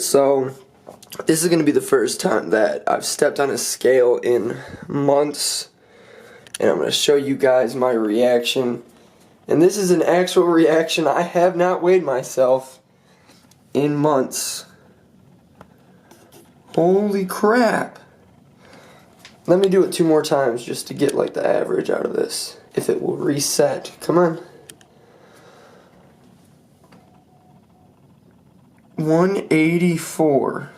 So this is going to be the first time that I've stepped on a scale in months, and I'm going to show you guys my reaction. And this is an actual reaction. I have not weighed myself in months. Holy crap. Let me do it 2 more times just to get like the average out of this, if it will reset. Come on. 184.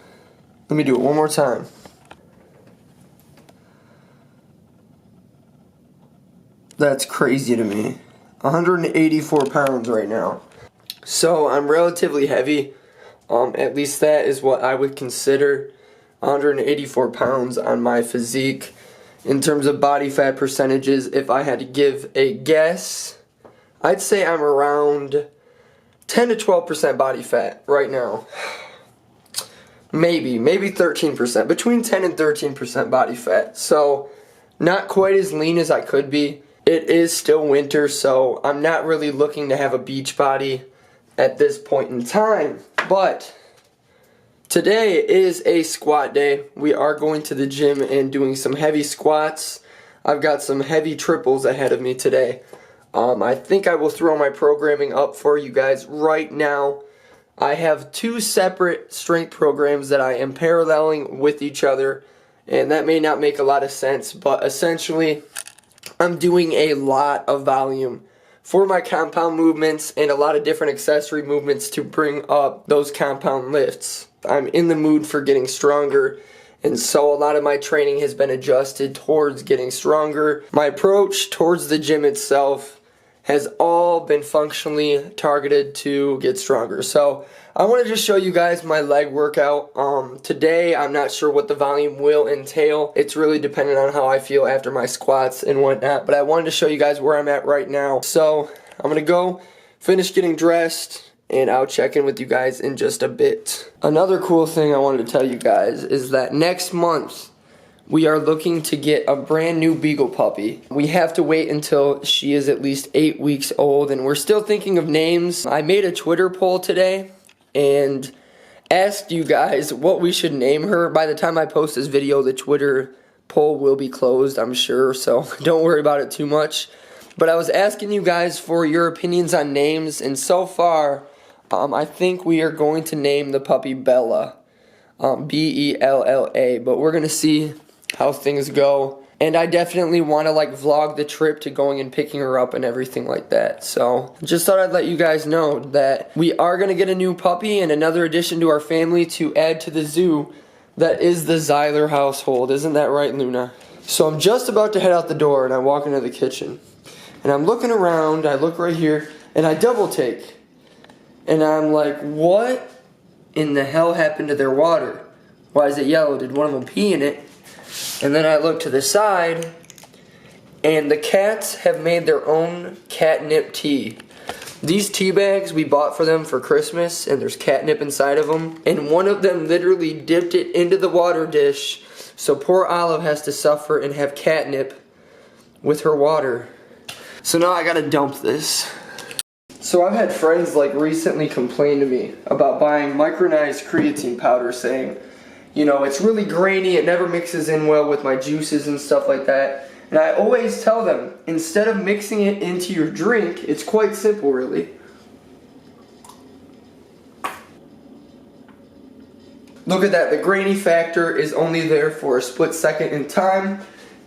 Let me do it one more time. That's crazy to me. 184 pounds right now. So I'm relatively heavy. At least that is what I would consider 184 pounds on my physique. In terms of body fat percentages, if I had to give a guess, I'd say I'm around 10 to 12% body fat right now. Maybe 13%. Between 10 and 13% body fat. So not quite as lean as I could be. It is still winter, so I'm not really looking to have a beach body at this point in time. But today is a squat day. We are going to the gym and doing some heavy squats. I've got some heavy triples ahead of me today. I think I will throw my programming up for you guys right now. I have 2 separate strength programs that I am paralleling with each other, and that may not make a lot of sense, but essentially I'm doing a lot of volume for my compound movements and a lot of different accessory movements to bring up those compound lifts. I'm in the mood for getting stronger, and so a lot of my training has been adjusted towards getting stronger. My approach towards the gym itself has all been functionally targeted to get stronger. So I want to just show you guys my leg workout. Today I'm not sure what the volume will entail. It's really dependent on how I feel after my squats and whatnot, but I wanted to show you guys where I'm at right now. So I'm going to go finish getting dressed, and I'll check in with you guys in just a bit. Another cool thing I wanted to tell you guys is that next month we are looking to get a brand new beagle puppy. We have to wait until she is at least 8 weeks old, and we're still thinking of names. I made a Twitter poll today and asked you guys what we should name her. By the time I post this video, the Twitter poll will be closed, I'm sure, so don't worry about it too much. But I was asking you guys for your opinions on names, and so far, I think we are going to name the puppy Bella. B-E-L-L-A, but we're going to see how things go. And I definitely want to like vlog the trip to going and picking her up and everything like that. So just thought I'd let you guys know that we are going to get a new puppy and another addition to our family to add to the zoo that is the Zeiler household. Isn't that right, Luna? So I'm just about to head out the door, and I walk into the kitchen. And I'm looking around, I look right here, and I double take. And I'm like, what in the hell happened to their water? Why is it yellow? Did one of them pee in it? And then I look to the side, and the cats have made their own catnip tea. These tea bags we bought for them for Christmas, and there's catnip inside of them. And one of them literally dipped it into the water dish, so poor Olive has to suffer and have catnip with her water. So now I gotta dump this. So I've had friends like recently complain to me about buying micronized creatine powder, saying, you know, it's really grainy, it never mixes in well with my juices and stuff like that. And I always tell them, instead of mixing it into your drink, it's quite simple really. Look at that, the grainy factor is only there for a split second in time.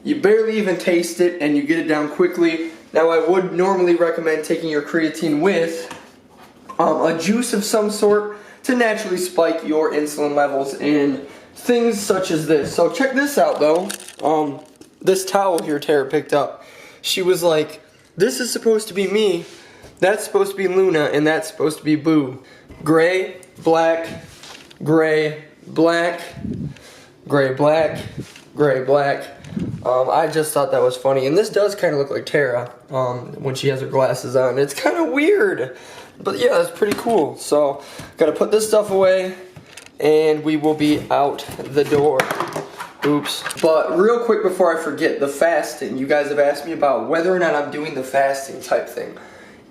You barely even taste it and you get it down quickly. Now I would normally recommend taking your creatine with a juice of some sort to naturally spike your insulin levels and things such as this. So check this out though. This towel here Tara picked up. She was like, this is supposed to be me, that's supposed to be Luna, and that's supposed to be Boo. Gray, black, gray, black, gray, black, gray, black. I just thought that was funny, and this does kind of look like Tara when she has her glasses on. It's kind of weird, but yeah, it's pretty cool. So, gotta put this stuff away, and we will be out the door. Oops. But real quick before I forget, the fasting. You guys have asked me about whether or not I'm doing the fasting type thing.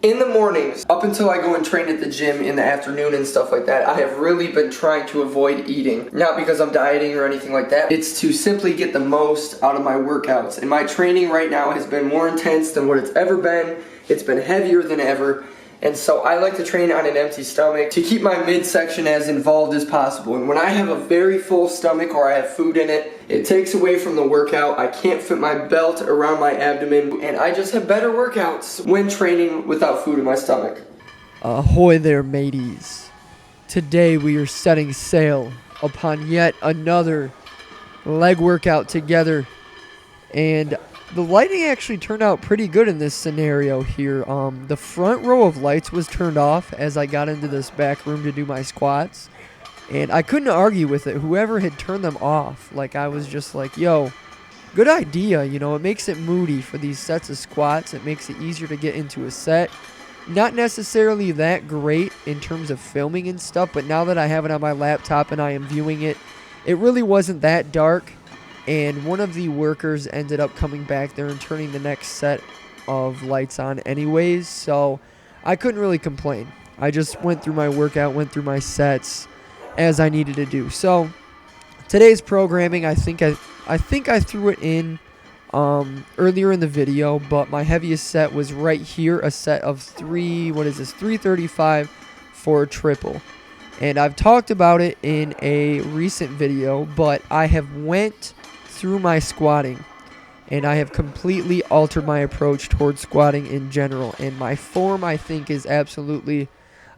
In the mornings, up until I go and train at the gym in the afternoon and stuff like that, I have really been trying to avoid eating. Not because I'm dieting or anything like that. It's to simply get the most out of my workouts. And my training right now has been more intense than what it's ever been. It's been heavier than ever. And so I like to train on an empty stomach to keep my midsection as involved as possible. And when I have a very full stomach or I have food in it, it takes away from the workout. I can't fit my belt around my abdomen, and I just have better workouts when training without food in my stomach. Ahoy there, mateys. Today we are setting sail upon yet another leg workout together. And the lighting actually turned out pretty good in this scenario here. The front row of lights was turned off as I got into this back room to do my squats. And I couldn't argue with it. Whoever had turned them off, like I was just like, yo, good idea. You know, it makes it moody for these sets of squats. It makes it easier to get into a set. Not necessarily that great in terms of filming and stuff, but now that I have it on my laptop and I am viewing it, it really wasn't that dark. And one of the workers ended up coming back there and turning the next set of lights on anyways, so I couldn't really complain. I just went through my workout, went through my sets as I needed to do. So today's programming, I think I threw it in earlier in the video, but my heaviest set was right here, a set of 335 for a triple. And I've talked about it in a recent video, but I have went through my squatting and I have completely altered my approach towards squatting in general, and my form I think is absolutely,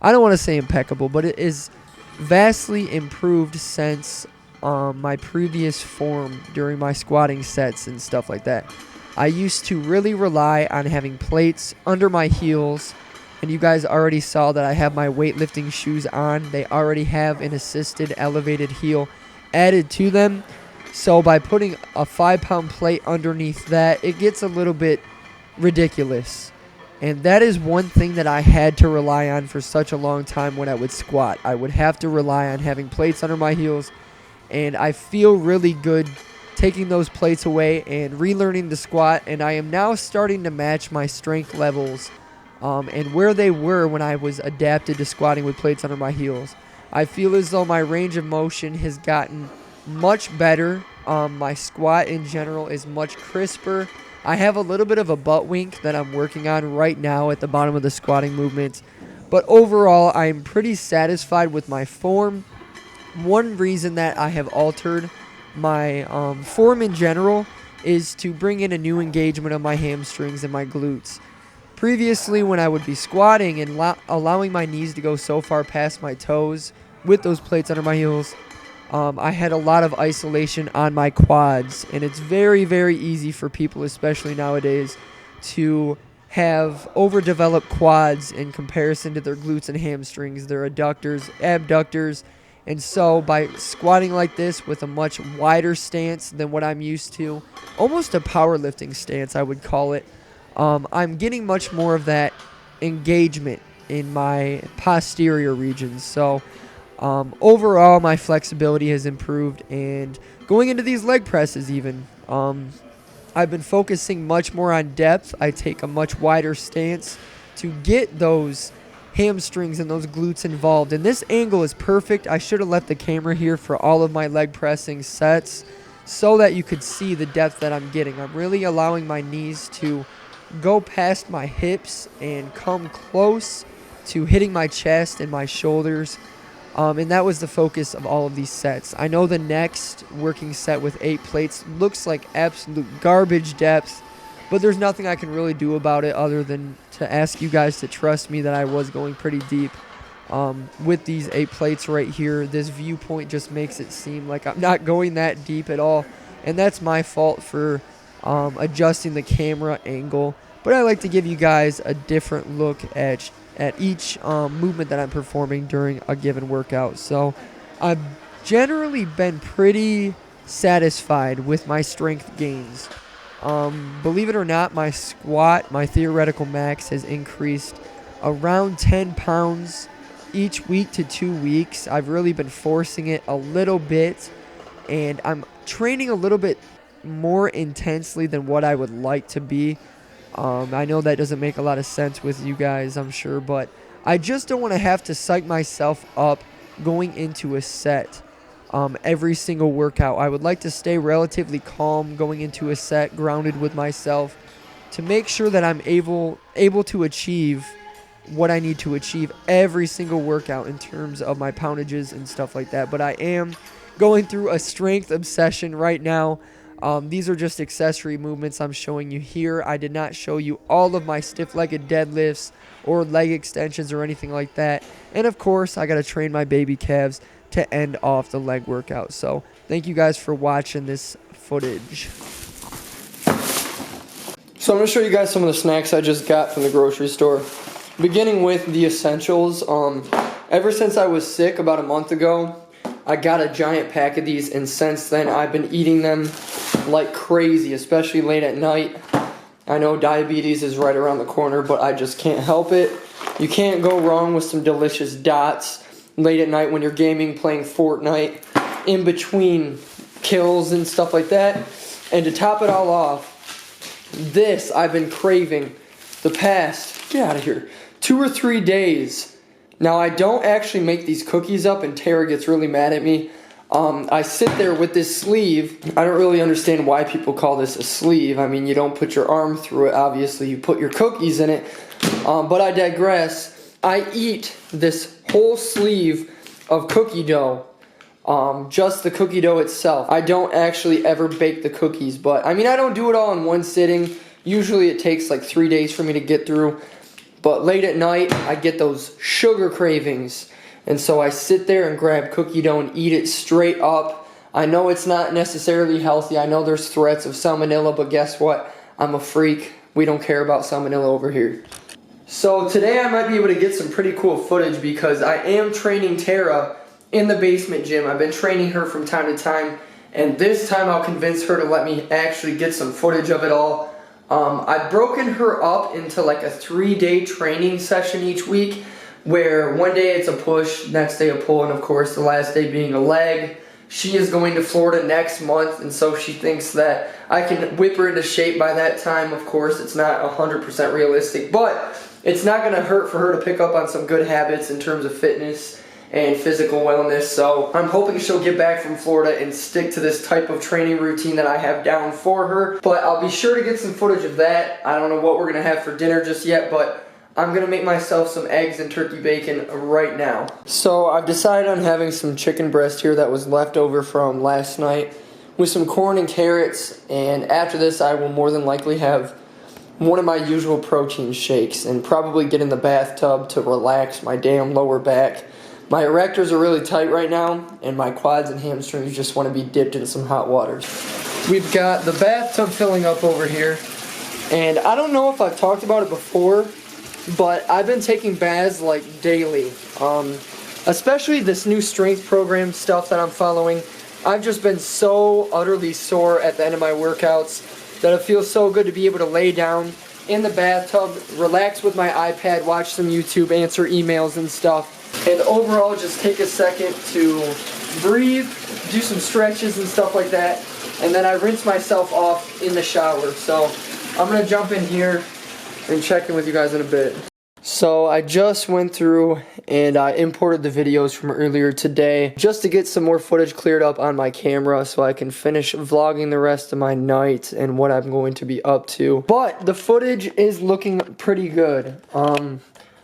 I don't want to say impeccable, but it is vastly improved since my previous form during my squatting sets and stuff like that. I used to really rely on having plates under my heels, and you guys already saw that I have my weightlifting shoes on. They already have an assisted elevated heel added to them. So by putting a 5-pound plate underneath that, it gets a little bit ridiculous. And that is one thing that I had to rely on for such a long time when I would squat. I would have to rely on having plates under my heels, and I feel really good taking those plates away and relearning the squat, and I am now starting to match my strength levels and where they were when I was adapted to squatting with plates under my heels. I feel as though my range of motion has gotten much better. My squat in general is much crisper. I have a little bit of a butt wink that I'm working on right now at the bottom of the squatting movement, but overall I'm pretty satisfied with my form. One reason that I have altered my form in general is to bring in a new engagement of my hamstrings and my glutes. Previously, when I would be squatting and allowing my knees to go so far past my toes with those plates under my heels, I had a lot of isolation on my quads, and it's very, very easy for people, especially nowadays, to have overdeveloped quads in comparison to their glutes and hamstrings, their adductors, abductors. And so by squatting like this with a much wider stance than what I'm used to, almost a powerlifting stance I would call it, I'm getting much more of that engagement in my posterior regions. So overall, my flexibility has improved, and going into these leg presses even, I've been focusing much more on depth. I take a much wider stance to get those hamstrings and those glutes involved, and this angle is perfect. I should have left the camera here for all of my leg pressing sets so that you could see the depth that I'm getting. I'm really allowing my knees to go past my hips and come close to hitting my chest and my shoulders. And that was the focus of all of these sets. I know the next working set with 8 plates looks like absolute garbage depth, but there's nothing I can really do about it other than to ask you guys to trust me that I was going pretty deep. With these 8 plates right here, this viewpoint just makes it seem like I'm not going that deep at all, and that's my fault for adjusting the camera angle. But I like to give you guys a different look at each movement that I'm performing during a given workout. So I've generally been pretty satisfied with my strength gains. Believe it or not, my squat, my theoretical max, has increased around 10 pounds each week to 2 weeks. I've really been forcing it a little bit, and I'm training a little bit more intensely than what I would like to be. I know that doesn't make a lot of sense with you guys, I'm sure, but I just don't want to have to psych myself up going into a set every single workout. I would like to stay relatively calm going into a set, grounded with myself, to make sure that I'm able to achieve what I need to achieve every single workout in terms of my poundages and stuff like that. But I am going through a strength obsession right now. These are just accessory movements I'm showing you here. I did not show you all of my stiff-legged deadlifts or leg extensions or anything like that. And of course, I got to train my baby calves to end off the leg workout. So thank you guys for watching this footage. So I'm going to show you guys some of the snacks I just got from the grocery store. Beginning with the essentials. Ever since I was sick about a month ago, I got a giant pack of these, and since then I've been eating them like crazy, especially late at night. I know diabetes is right around the corner, but I just can't help it. You can't go wrong with some delicious dots late at night when you're gaming, playing Fortnite, in between kills and stuff like that. And to top it all off, this I've been craving the past, get out of here, 2 or 3 days. Now I don't actually make these cookies up, and Tara gets really mad at me. I sit there with this sleeve. I don't really understand why people call this a sleeve. I mean, you don't put your arm through it, obviously. You put your cookies in it. But I digress. I eat this whole sleeve of cookie dough. Just the cookie dough itself. I don't actually ever bake the cookies, but I mean, I don't do it all in one sitting. Usually it takes like 3 days for me to get through. But late at night, I get those sugar cravings. And so I sit there and grab cookie dough and eat it straight up. I know it's not necessarily healthy. I know there's threats of salmonella, but guess what? I'm a freak. We don't care about salmonella over here. So today I might be able to get some pretty cool footage because I am training Tara in the basement gym. I've been training her from time to time, and this time I'll convince her to let me actually get some footage of it all. I've broken her up into like a 3-day training session each week, where one day it's a push, next day a pull, and of course the last day being a leg. She is going to Florida next month, and so she thinks that I can whip her into shape by that time. Of course, it's not 100% realistic, but it's not going to hurt for her to pick up on some good habits in terms of fitness and physical wellness. So I'm hoping she'll get back from Florida and stick to this type of training routine that I have down for her. But I'll be sure to get some footage of that. I don't know what we're going to have for dinner just yet, but I'm going to make myself some eggs and turkey bacon right now. So I've decided on having some chicken breast here that was left over from last night with some corn and carrots, and after this I will more than likely have one of my usual protein shakes and probably get in the bathtub to relax my damn lower back. My erectors are really tight right now, and my quads and hamstrings just want to be dipped in some hot waters. We've got the bathtub filling up over here, and I don't know if I've talked about it before, but I've been taking baths like daily, especially this new strength program stuff that I'm following. I've just been so utterly sore at the end of my workouts that it feels so good to be able to lay down in the bathtub, relax with my iPad, watch some YouTube, answer emails and stuff, and overall just take a second to breathe, do some stretches and stuff like that, and then I rinse myself off in the shower. So I'm going to jump in here and check in with you guys in a bit. So I just went through and I imported the videos from earlier today just to get some more footage cleared up on my camera so I can finish vlogging the rest of my night and what I'm going to be up to. But the footage is looking pretty good.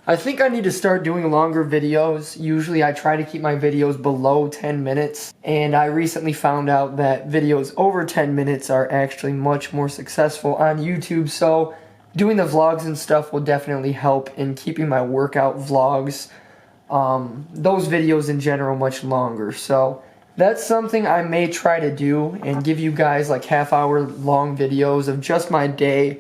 I think I need to start doing longer videos. Usually I try to keep my videos below 10 minutes, and I recently found out that videos over 10 minutes are actually much more successful on YouTube, so doing the vlogs and stuff will definitely help in keeping my workout vlogs, those videos in general, much longer. So that's something I may try to do and give you guys like half-hour long videos of just my day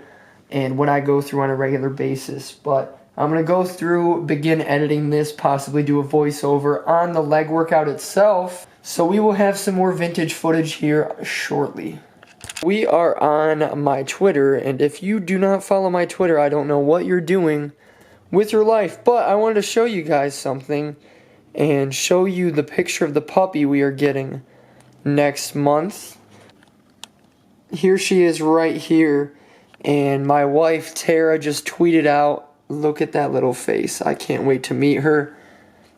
and what I go through on a regular basis. But I'm going to go through, begin editing this, possibly do a voiceover on the leg workout itself. So we will have some more vintage footage here shortly. We are on my Twitter, and if you do not follow my Twitter, I don't know what you're doing with your life, but I wanted to show you guys something and show you the picture of the puppy we are getting next month. Here she is right here, And my wife, Tara, just tweeted out, look at that little face. I can't wait to meet her.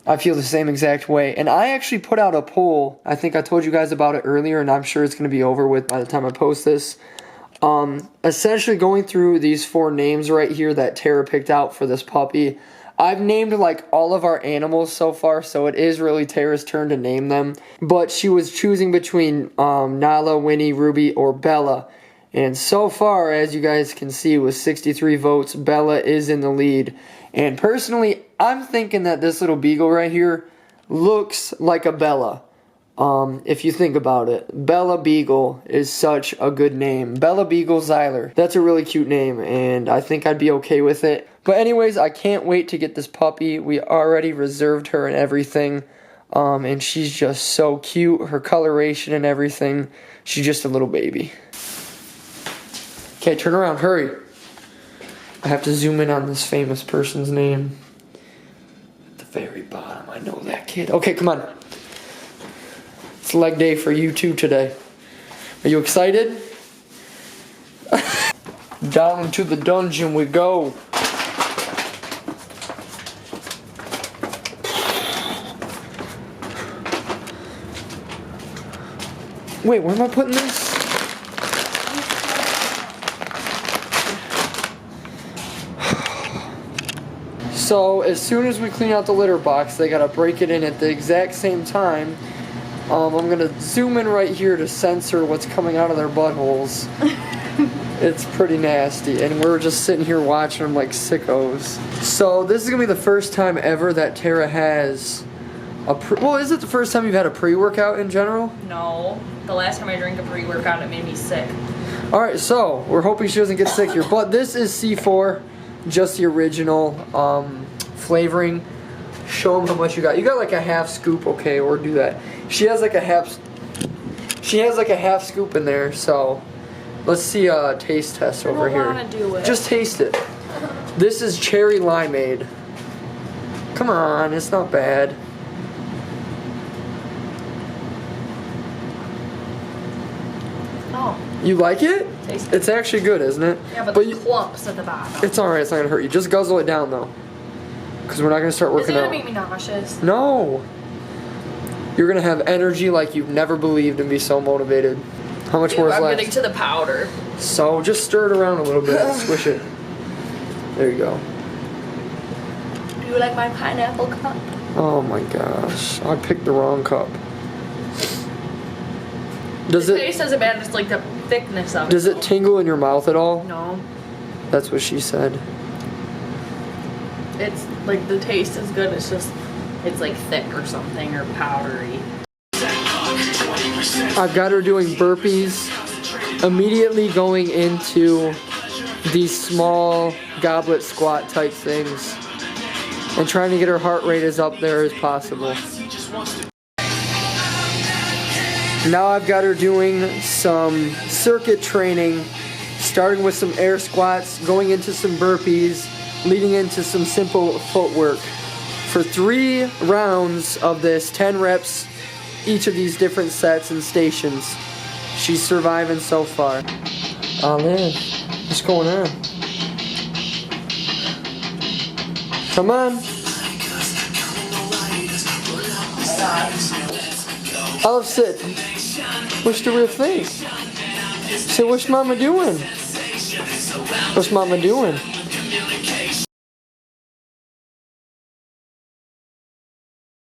I feel the same exact way. And I actually put out a poll. I think I told you guys about it earlier, and I'm sure it's going to be over with by the time I post this. Essentially going through these 4 names right here that Tara picked out for this puppy. I've named like all of our animals so far, so it is really Tara's turn to name them. But she was choosing between Nala, Winnie, Ruby, or Bella. And so far, as you guys can see, with 63 votes, Bella is in the lead. And personally, I'm thinking that this little beagle right here looks like a Bella. If you think about it, Bella Beagle is such a good name. Bella Beagle Zeiler. That's a really cute name, and I think I'd be okay with it. But anyways, I can't wait to get this puppy. We already reserved her and everything. And she's just so cute. Her coloration and everything. She's just a little baby. Okay, turn around, hurry. I have to zoom in on this famous person's name. At the very bottom, I know that kid. Okay, come on. It's leg day for you too today. Are you excited? Down into the dungeon we go. Wait, where am I putting this? So as soon as we clean out the litter box, they gotta break it in at the exact same time. I'm gonna zoom in right here to censor what's coming out of their buttholes. It's pretty nasty, and we're just sitting here watching them like sickos. So this is gonna be the first time ever that Tara has a well, is it the first time you've had a pre-workout in general? No, the last time I drank a pre-workout, it made me sick. All right, so we're hoping she doesn't get sick here, but this is C4, just the original flavoring. Show them how much you got. You got like a half scoop, okay? Or do that. She has like a half scoop in there. So let's see a taste test over here. I don't want to do it. Just taste it. This is cherry limeade. Come on, it's not bad. Oh. You like it? Tastes good. It's actually good, isn't it? Yeah, but the clumps at the bottom. It's alright, it's not gonna hurt you. Just guzzle it down though. Because we're not gonna start working out. Is it gonna make me nauseous? No. You're gonna have energy like you've never believed and be so motivated. How much more is I'm left? getting to the powder. So just stir it around a little bit. Squish it. There you go. Do you like my pineapple cup? Oh my gosh. I picked the wrong cup. Does The it taste doesn't matter, just like the thickness of it. does it tingle in your mouth at all? No. That's what she said. It's like the taste is good, it's just, it's like thick or something, or powdery. I've got her doing burpees, immediately going into these small goblet squat type things, and trying to get her heart rate as up there as possible. Now I've got her doing some circuit training, starting with some air squats, going into some burpees, leading into some simple footwork. For 3 rounds of this, 10 reps, each of these different sets and stations. She's surviving so far. Oh man, what's going on? Come on. Olive, sit. What's the real thing? Say, what's mama doing? What's mama doing?